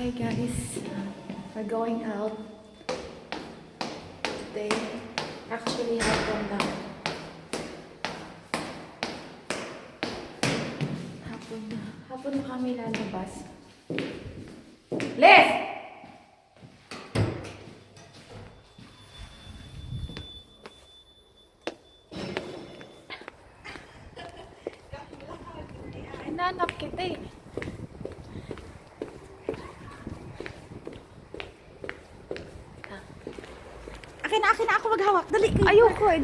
Hi guys, we're going out today. Actually, hapon na. Hapon na kami lalabas. Les! Hinanap kita eh. Akin na ako maghawak. Dali. Ayoko eh.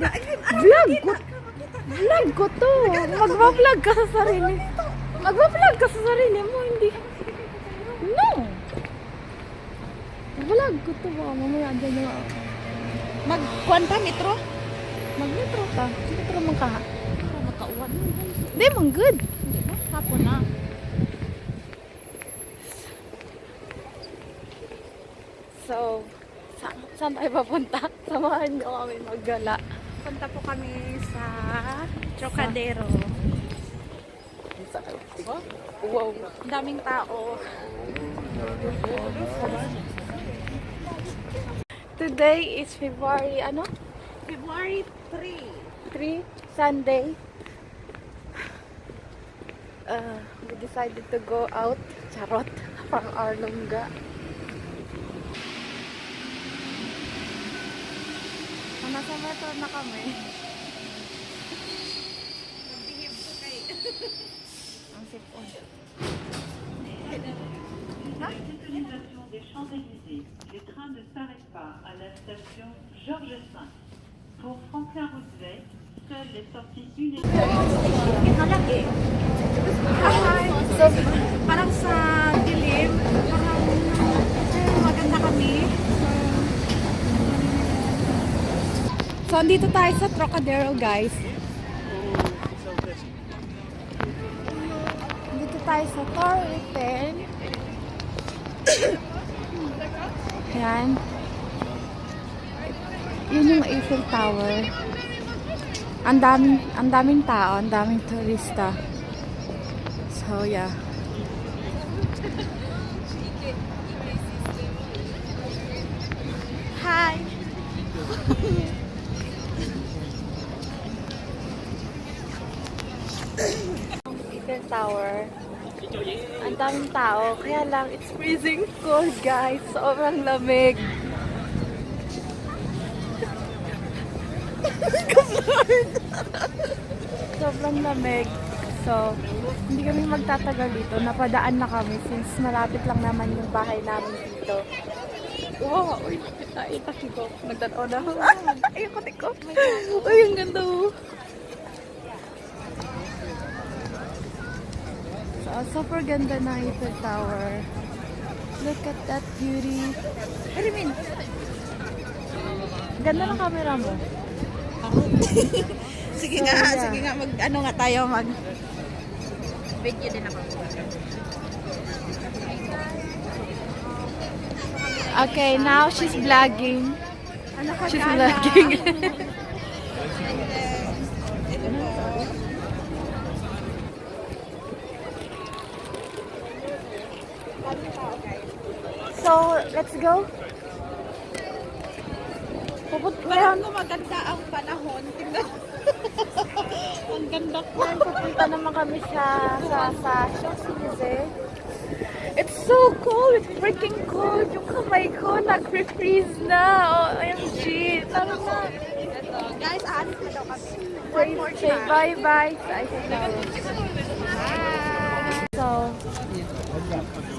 Vlog ko to. Magbablog ka sa sarili. Magbablog ka sa sarili mo, hindi. No. Vlog ko to. Mamaya dyan yung Magkwanta metro? mag-metro ka. Metro man ka. Para makauwan. Hindi, man good. Hapon na. So, saan tayo papunta? Samahan niyo kami maggala. Punta po kami sa Trocadero. Wow. Ang daming tao. Today is February, February 3. 3, Sunday. We decided to go out, charot, from our lungga. Nasa metro na kami. Magbihib ko kay. Ang sipon. L'utilisation des Champs-Élysées. Les trains ne s'arrêtent pas à la station Georges V. Pour Franklin Roosevelt, seules les sorties Ito lang eh. So, Parang sa dilim. Parang maganda kami. so andito tayo sa Trocadero, guys. Dito tayo sa Tower Eiffel. Ayan. Yun yung Eiffel Tower. Ang daming tao, ang daming turista. So, yeah. Hi! Eiffel Tower. Ang daming tao. Kaya lang, it's freezing cold, guys. Sobrang lamig. Sobrang lamig. So, hindi kami magtatagal dito. Napadaan na kami since malapit lang naman yung bahay namin dito. Wow! Uy, itaki ko. Nagtanaw na. Ay, yung kote ko. Uy, ang ganda. So, super ganda ng Eiffel Tower. Look at that beauty. Rimin! Ganda ng camera mo. Sige So, nga, yeah. sige nga. Ano nga tayo video din ako. Okay, now she's vlogging. Ano ka She's vlogging. So, let's go. Parang maganda ang panahon. Tingnan. Ang ganda ko. Pupunta naman kami sa Champs-Élysées. It's so cold. It's freaking cold. Yung kamay ko nag-freeze na. OMG. Tara na. Guys, aalis na daw kami. Say bye-bye. So,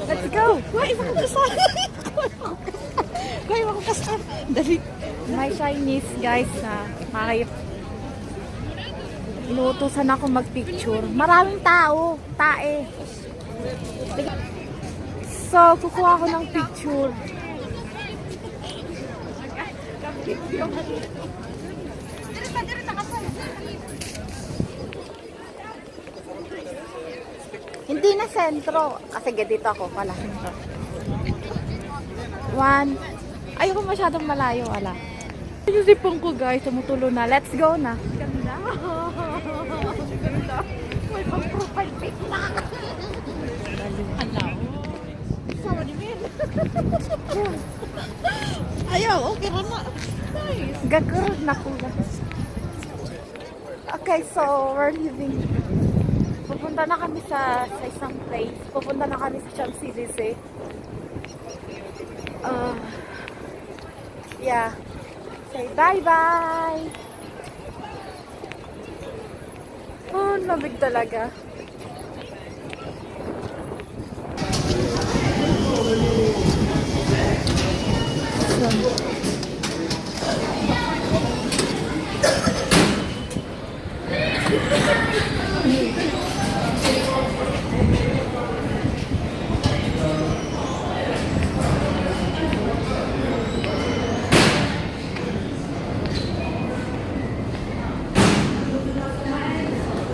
let's go. Kuhay mo ko kasama. Kuhay mo ko kasama. Dali. May Chinese guys na inuutosan ako mag-picture. Maraming tao. Tae. So, kukuha ko ng picture. Hindi na sentro. Kasi dito ako pala. One. Ayoko masyadong malayo. Wala. Yung sipong ko guys. Tumutulo na. Let's go na. Ganda. Ganda. May pang-profile pic na. Hello. Sawa ni Min. Ayaw, okay ra na. Nice. Gagarod na kuya. Okay, so we're leaving. Pupunta na kami sa isang place. Pupunta na kami sa Champs-Élysées. Yeah. Say bye-bye! Oh, lamig talaga.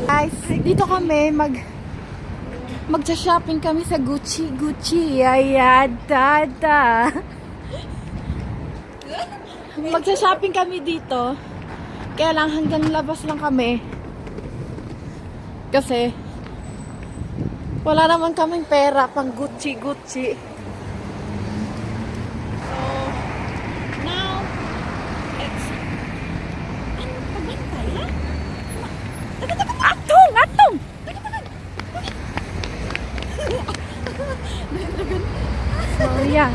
Guys, dito kami magsa-shopping kami sa Gucci. Ayan, dada. Magsa-shopping kami dito. Kaya lang hanggang labas lang kami. Kasi wala naman kaming pera pang Gucci. Now, it's... Ano, pabantay, ha? Atong! So, yeah.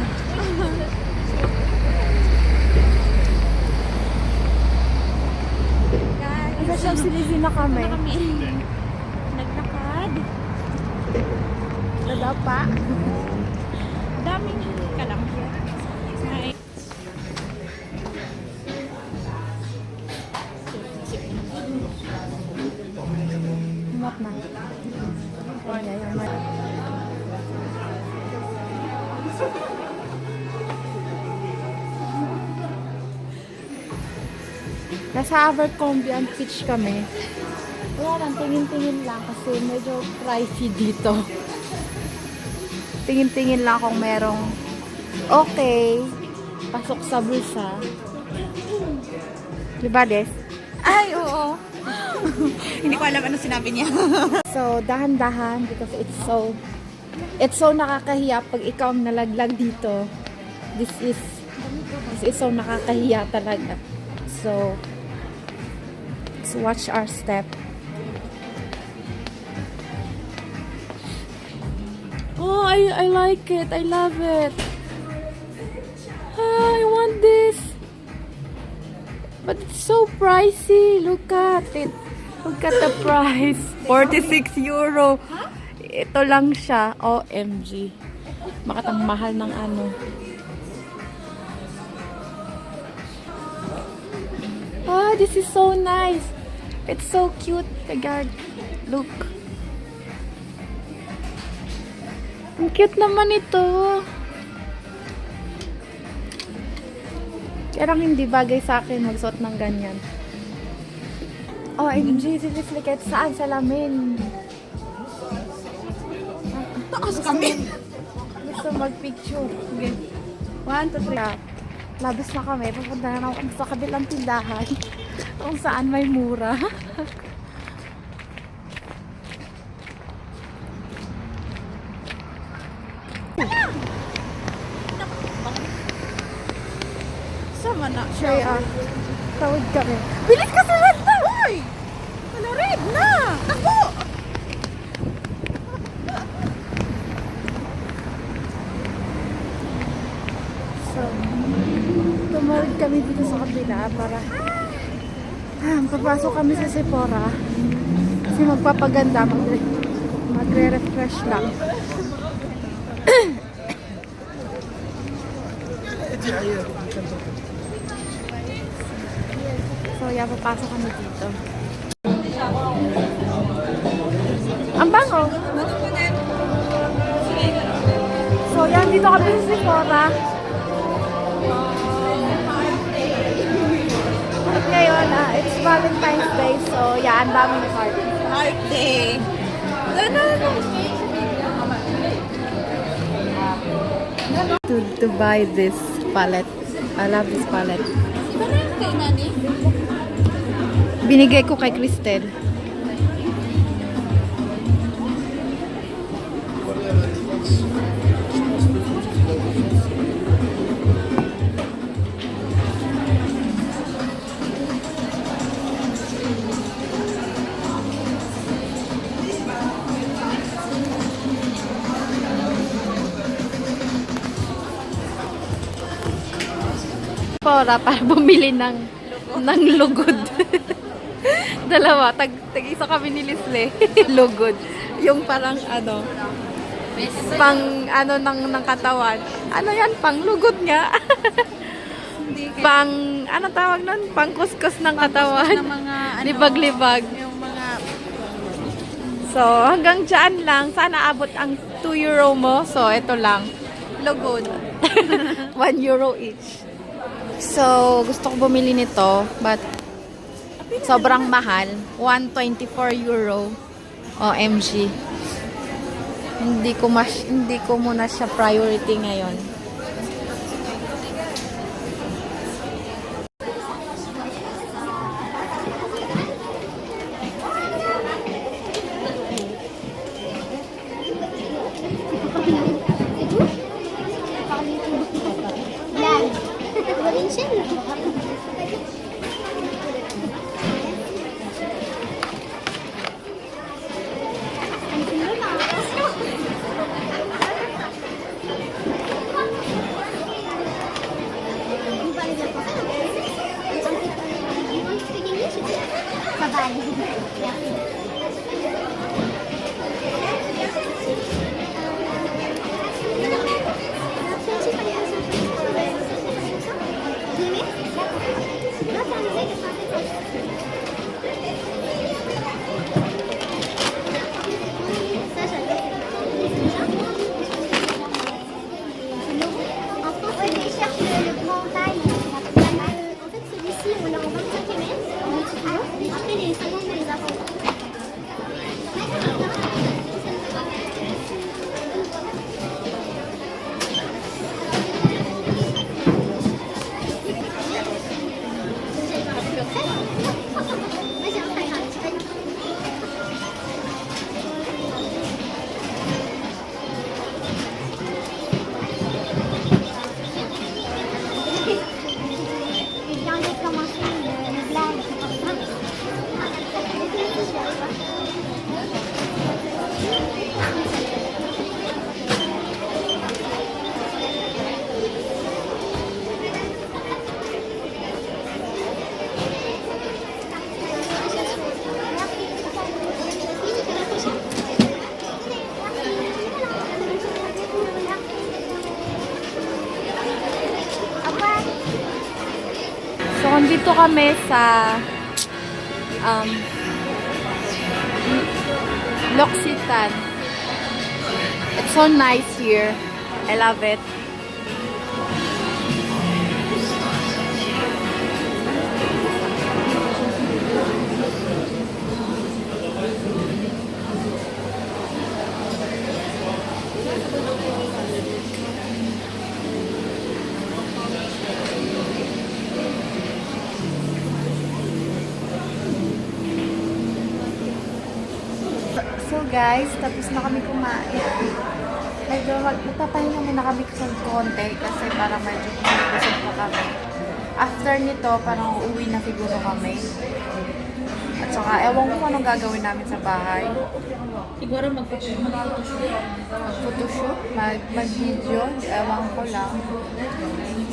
Sa Champs-Élysées na kami. Naglakad. Dada pa. Daming kalang. Hi. Map na. Ayan, yung map. Nasa Abercrombie and Fitch kami. Wala lang, tingin-tingin lang kasi medyo pricey dito. Tingin-tingin lang kung merong okay, pasok sa bulsa. Diba, Des? Ay, oo. Hindi ko alam ano sinabi niya. So, dahan-dahan because it's so nakakahiya pag ikaw ang nalaglag dito. This is so nakakahiya talaga. So, let's watch our step. Oh, I like it. I love it. Ah, I want this. But it's so pricey. Look at it. Look at the price. 46 euro. Ito lang siya. OMG. Bakit ang mahal ng ano. Ah, this is so nice. It's so cute. Tagad. Look. Ang cute naman ito. Kaya hindi bagay sa akin magsuot ng ganyan. OMG, sinisli kahit saan sa lamin. Taas kami. Gusto mag-picture. Okay. 1, 2, 3. Labis na kami. Pupunta na kami sa kabilang tindahan. Kung saan may mura. Sama na. Sure, tawid kami. Bilis ka sa lanta! Uy! Malarig na! Ako! So, tumawid kami dito sa kabila para papasok kami sa Sephora. Kasi magpapaganda, magre-refresh lang. So, yeah, papasok kami dito. Ang bango! So, yan, dito kami sa Sephora. At ngayon, it's Valentine's Day. So, yeah, ang daming party. Heart day. To buy this palette. I love this palette. Barangay na ni. Binigay ko kay Cristel. Sephora para bumili ng lugod. Dalawa, tag-isa kami ni Lisle. Lugod. Yung parang ano, pang ano ng katawan. Ano yan? Pang lugod nga. Pang, ano tawag nun? Pang kuskus ng katawan. ng mga ano, Libag-libag. yung mga So, hanggang dyan lang. Sana abot ang 2 euro mo. So, ito lang. lugod. 1 euro each. So, gusto ko bumili nito. But, sobrang mahal. 124 euro. OMG. Hindi ko muna siya priority ngayon. So, andito kami sa L'Occitane. It's so nice here. I love it. So guys, tapos na kami kumain. Medyo magpapahinga muna kami sa konti kasi parang medyo busog na kami. After nito, parang uuwi na siguro kami. At saka, ewan ko kung anong gagawin namin sa bahay. Siguro mag-photoshoot. Mag-photoshoot, mag-video, ewan ko lang.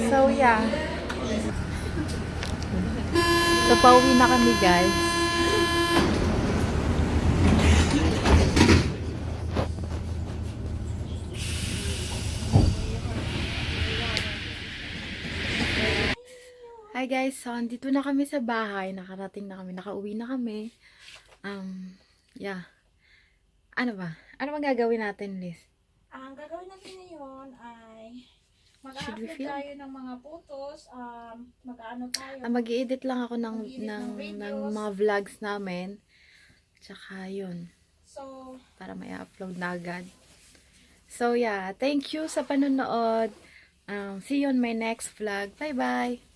So yeah. So pauwi na kami guys. Hi guys, so andito na kami sa bahay, nakarating na kami, nakauwi na kami. Yeah. Ano ba? Ano bang gagawin natin, Liz? Ang gagawin natin ngayon ay Should we mag-upload film? tayo ng mga photos, mag-ano tayo. Mag-i-edit lang ako ng videos. mga vlogs namin. Tsaka yun, So, para may upload na agad. So yeah, thank you sa panonood. See you on my next vlog. Bye-bye!